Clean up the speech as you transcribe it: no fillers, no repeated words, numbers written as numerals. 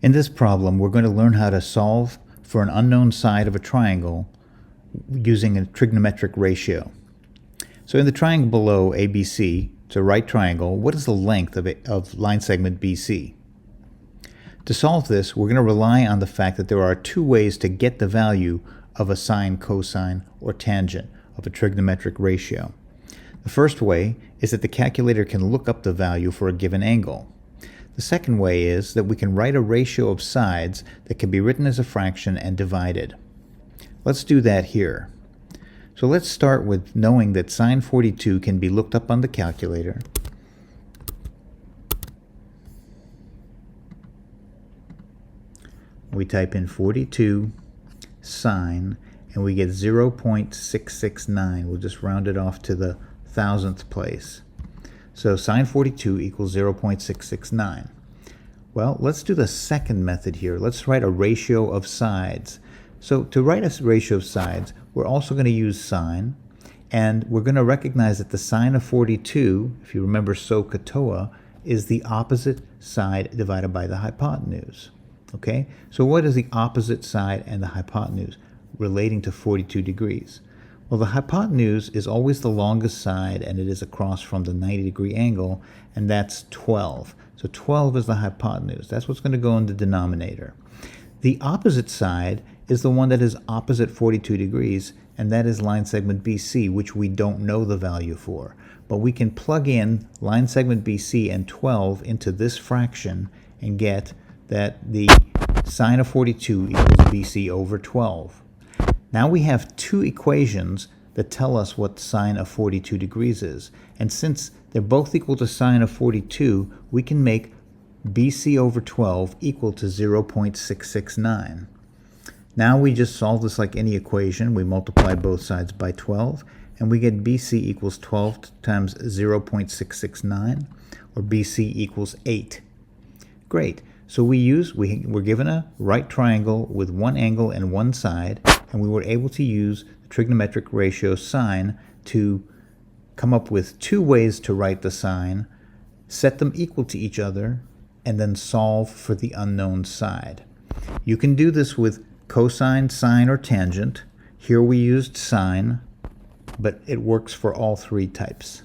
In this problem, we're going to learn how to solve for an unknown side of a triangle using a trigonometric ratio. So in the triangle below, ABC, it's a right triangle. What is the length of line segment BC? To solve this, we're going to rely on the fact that there are two ways to get the value of a sine, cosine, or tangent of a trigonometric ratio. The first way is that the calculator can look up the value for a given angle. The second way is that we can write a ratio of sides that can be written as a fraction and divided. Let's do that here. So let's start with knowing that sine 42 can be looked up on the calculator. We type in 42 sine and we get 0.669. We'll just round it off to the thousandth place. So sine 42 equals 0.669. Well, let's do the second method here. Let's write a ratio of sides. So to write a ratio of sides, we're also going to use sine, and we're going to recognize that the sine of 42, if you remember SOHCAHTOA, is the opposite side divided by the hypotenuse. Okay? So what is the opposite side and the hypotenuse relating to 42 degrees? Well, the hypotenuse is always the longest side, and it is across from the 90-degree angle, and that's 12. So 12 is the hypotenuse. That's what's going to go in the denominator. The opposite side is the one that is opposite 42 degrees, and that is line segment BC, which we don't know the value for. But we can plug in line segment BC and 12 into this fraction and get that the sine of 42 equals BC over 12. Now we have two equations that tell us what sine of 42 degrees is. And since they're both equal to sine of 42, we can make BC over 12 equal to 0.669. Now we just solve this like any equation. We multiply both sides by 12, and we get BC equals 12 times 0.669, or BC equals 8. Great. So we're given a right triangle with one angle and one side, and we were able to use the trigonometric ratio sine to come up with two ways to write the sine, set them equal to each other, and then solve for the unknown side. You can do this with cosine, sine, or tangent. Here we used sine, but it works for all three types.